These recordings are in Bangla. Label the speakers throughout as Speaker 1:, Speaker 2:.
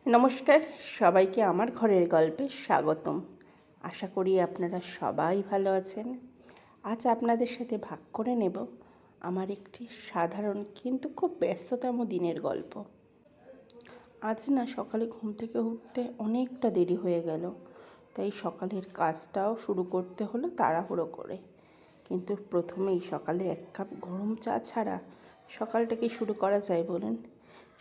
Speaker 1: নমস্কার, সবাইকে আমার ঘরের গল্পে স্বাগতম। আশা করি আপনারা সবাই ভালো আছেন। আজ আপনাদের সাথে ভাগ করে নেব আমার একটি সাধারণ কিন্তু খুব ব্যস্ততম দিনের গল্প। আজ না সকালে ঘুম থেকে উঠতে অনেকটা দেরি হয়ে গেল, তাই সকালের কাজটাও শুরু করতে হলো তাড়াহুড়ো করে। কিন্তু প্রথমেই সকালে 1 কাপ গরম চা ছাড়া সকালটাকে শুরু করা যায় বলুন?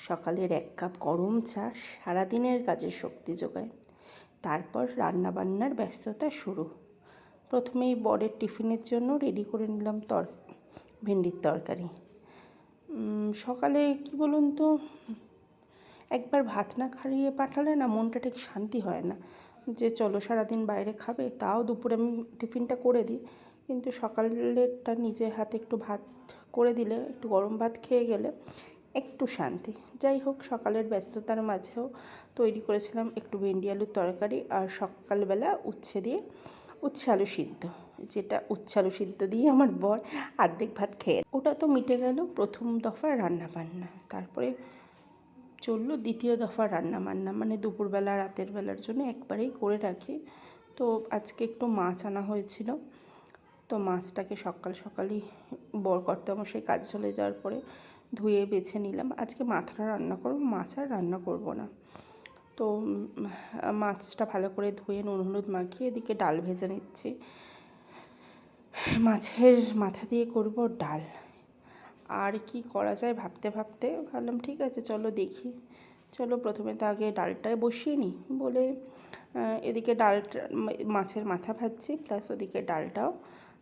Speaker 1: সকালের 1 কাপ গরম চা সারাদিনের কাজের শক্তি যোগায়। তারপর রান্নাবান্নার ব্যস্ততা শুরু। প্রথমেই বরের টিফিনের জন্য রেডি করে নিলাম ভেন্ডির তরকারি। সকালে কি বলুন তো, একবার ভাত না খাইয়ে পাঠালে না মনটা ঠিক শান্তি হয় না, যে চলো সারাদিন বাইরে খাবে। তাও দুপুরে আমি টিফিনটা করে দিই, কিন্তু সকালেরটা নিজের হাতে একটু ভাত করে দিলে, একটু গরম ভাত খেয়ে গেলে একটু শান্তি। যাই হোক, সকালের ব্যস্ততার মাঝেও তৈরি করেছিলাম একটু ভেন্ডি আলুর তরকারি, আর সকালবেলা উচ্ছে আলু সিদ্ধ, যেটা উচ্ছে আলু সিদ্ধ দিয়ে আমার বর অর্ধেক ভাত খেয়ে, ওটা তো মিটে গেল প্রথম দফা রান্নাবান্না। তারপরে চললো দ্বিতীয় দফা রান্নাবান্না, মানে দুপুরবেলা রাতের বেলার জন্য একবারেই করে রাখি। তো আজকে একটু মাছ আনা হয়েছিল, তো মাছটাকে সকালই বর কর্তামশাই কাজ চলে যাওয়ার পরে ধুয়ে বেছে নিলাম। আজকে মাথাটা রান্না করব, মাছ আর রান্না করব না। তো মাছটা ভালো করে ধুয়ে নুন হলুদ মাখিয়ে এদিকে ডাল ভেজে নিচ্ছি। মাছের মাথা দিয়ে করব ডাল। আর কি করা যায় ভাবতে ভাবতে ভাবলাম ঠিক আছে চলো দেখি, চলো প্রথমে তো আগে ডালটায় বসিয়ে নিই বলে এদিকে ডালটা মাছের মাথা ভাজছি, প্লাস ওদিকে ডালটাও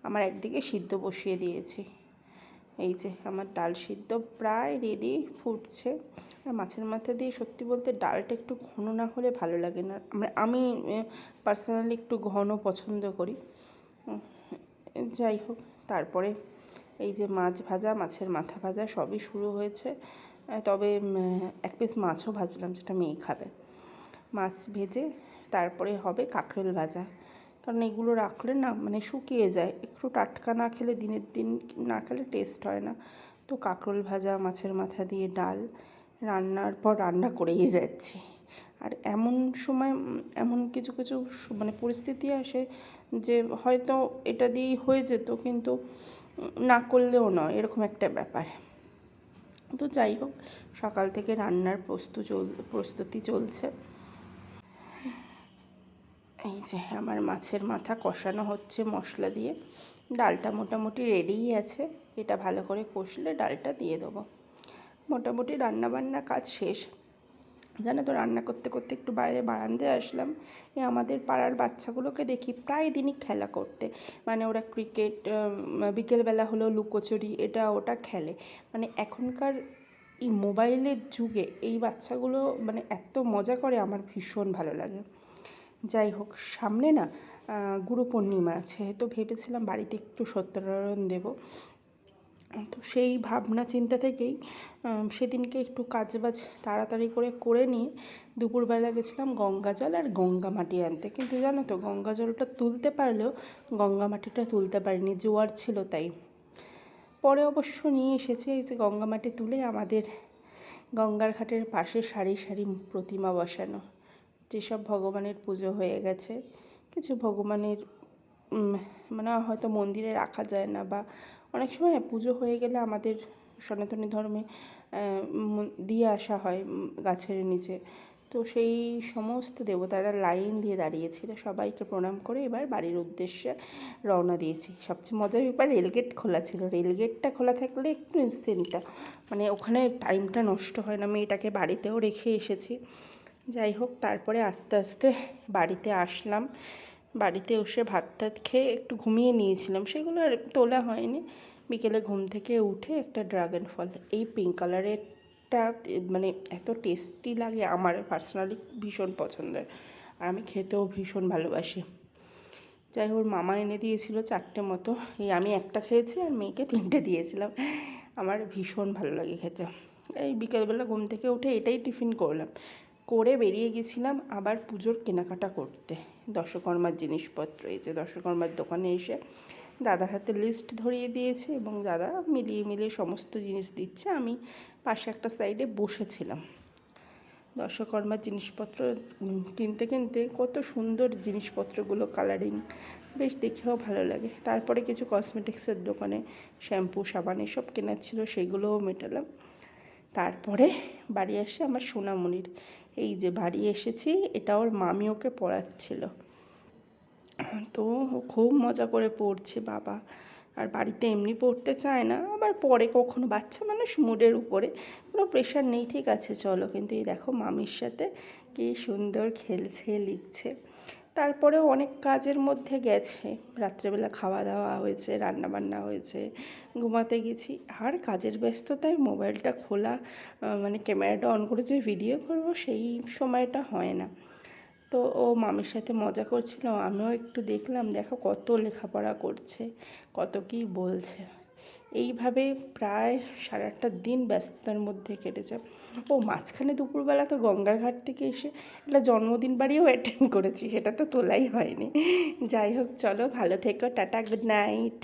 Speaker 1: আমার একদিকে সিদ্ধ বসিয়ে দিয়েছি। এই যে আমার ডাল সিদ্ধ প্রায় রেডি, ফুটছে। আর মাছের মাথা দিয়ে সত্যি বলতে ডালটা একটু ঘন না হলে ভালো লাগে না। আমি পার্সোনালি একটু ঘন পছন্দ করি। যাই হোক, তারপরে এই যে মাছ ভাজা, মাছের মাথা ভাজা সবই শুরু হয়েছে। তবে 1 পিস মাছও ভাজলাম, যেটা মেয়ে খাবে। মাছ ভেজে তারপরে হবে কাঁকরোল ভাজা, কারণ এগুলো রাখলে না মানে শুকিয়ে যায়, একটু টাটকা না খেলে দিনের দিন না খেলে টেস্ট হয় না। তো কাঁকরোল ভাজা, মাছের মাথা দিয়ে ডাল, রান্নার পর রান্না করেই যাচ্ছি। আর এমন সময় এমন কিছু মানে পরিস্থিতি আসে যে হয়তো এটা দিয়েই হয়ে যেত, কিন্তু না করলেও নয়, এরকম একটা ব্যাপার। তো যাই হোক, সকাল থেকে রান্নার প্রস্তুতি চলছে। এই যে আমার মাছের মাথা কষানো হচ্ছে মশলা দিয়ে। ডালটা মোটামুটি রেডিই আছে, এটা ভালো করে কষলে ডালটা দিয়ে দেবো। মোটামুটি রান্নাবান্না কাজ শেষ। জানো তো, রান্না করতে করতে একটু বাইরে বারান্দায় আসলাম। আমাদের পাড়ার বাচ্চাগুলোকে দেখি প্রায় দিনই খেলা করতে, মানে ওরা ক্রিকেট, বিকেলবেলা হলেও লুকোচুরি এটা ওটা খেলে। মানে এখনকার এই মোবাইলের যুগে এই বাচ্চাগুলো মানে এত মজা করে, আমার ভীষণ ভালো লাগে। যাই হোক, সামনে না গুরু পূর্ণিমা আছে, তো ভেবেছিলাম বাড়িতে একটু সত্যনারায়ণ দেব। তো সেই ভাবনা চিন্তা থেকেই সেদিনকে একটু কাজবাজ তাড়াতাড়ি করে নিয়ে দুপুরবেলা গেছিলাম গঙ্গা জল আর গঙ্গা মাটি আনতে। কিন্তু জানো তো, গঙ্গা জলটা তুলতে পারলেও গঙ্গা মাটিটা তুলতে পারিনি, জোয়ার ছিল তাই। পরে অবশ্য নিয়ে এসেছে। এই যে গঙ্গা মাটি তুলে আমাদের গঙ্গার ঘাটের পাশে সারি সারি প্রতিমা বসানো, যেসব ভগবানের পুজো হয়ে গেছে। কিছু ভগবানের মানে হয়তো মন্দিরে রাখা যায় না, বা অনেক সময় পুজো হয়ে গেলে আমাদের সনাতনী ধর্মে দিয়ে আসা হয় গাছের নিচে। তো সেই সমস্ত দেবতারা লাইন দিয়ে দাঁড়িয়েছিল, সবাইকে প্রণাম করে এবার বাড়ির উদ্দেশ্যে রওনা দিয়েছি। সবচেয়ে মজার ব্যাপার, রেলগেট খোলা ছিল। রেলগেটটা খোলা থাকলে একটু নিশ্চিন্তা, মানে ওখানে টাইমটা নষ্ট হয় না। মেয়েটাকে বাড়িতেও রেখে এসেছি। যাই হোক, তারপরে আস্তে আস্তে বাড়িতে আসলাম। বাড়িতে এসে ভাত টাত খেয়ে একটু ঘুমিয়ে নিয়েছিলাম, সেগুলো আর তোলা হয়নি। বিকেলে ঘুম থেকে উঠে একটা ড্রাগন ফল, এই পিঙ্ক কালারেরটা মানে এত টেস্টি লাগে, আমার পার্সোনালি ভীষণ পছন্দের, আর আমি খেতেও ভীষণ ভালোবাসি। যাই হোক, মামা এনে দিয়েছিল 4টে মতো, এই আমি একটা খেয়েছি আর মেয়েকে 3টে দিয়েছিলাম। আমার ভীষণ ভালো লাগে খেতে। এই বিকেলবেলা ঘুম থেকে উঠে এটাই টিফিন করলাম, করে বেরিয়ে গেছিলাম আবার পুজোর কেনাকাটা করতে, দশকর্মার জিনিসপত্র। এই যে দশকর্মার দোকানে এসে দাদার হাতে লিস্ট ধরিয়ে দিয়েছে, এবং দাদা মিলিয়ে সমস্ত জিনিস দিচ্ছে। আমি পাশে একটা সাইডে বসেছিলাম। দশকর্মার জিনিসপত্র কিনতে কিনতে কত সুন্দর জিনিসপত্রগুলো, কালারিং, বেশ দেখেও ভালো লাগে। তারপরে কিছু কসমেটিক্সের দোকানে শ্যাম্পু সাবান এসব কেনার ছিল, সেইগুলোও মেটালাম। তারপরে বাড়ি এসে আমার সোনামণির, এই যে বাড়ি এসেছি, এটা ওর মামি ওকে পড়াচ্ছিল, তো ও খুব মজা করে পড়ছে বাবা। আর বাড়িতে এমনি পড়তে চায় না, আবার পরে কখনো, বাচ্চা মানুষ, মুডের উপরে, কোনো প্রেশার নেই, ঠিক আছে চলো। কিন্তু এই দেখো মামির সাথে কী সুন্দর খেলছে, লিখছে। তারপরে অনেক কাজের মধ্যে গেছে, রাত্রেবেলা খাওয়া দাওয়া হয়েছে, রান্নাবান্না হয়েছে, ঘুমাতে গেছি, আর কাজের ব্যস্ততায় মোবাইলটা খোলা, মানে ক্যামেরাটা অন করে যে ভিডিও করব সেই সময়টা হয় না। তো ও মামির সাথে মজা করছিল, আমিও একটু দেখলাম, দেখো কত লেখাপড়া করছে, কত কী বলছে। এইভাবে প্রায় 8:30 দিন ব্যস্ততার মধ্যে কেটেছে। ও মাঝখানে দুপুরবেলা তো গঙ্গার ঘাট থেকে এসে একটা জন্মদিন বাড়িও অ্যাটেন্ড করেছি, সেটা তো তোলাই হয়নি। যাই হোক, চলো ভালো থেকো, টাটা, গুড নাইট।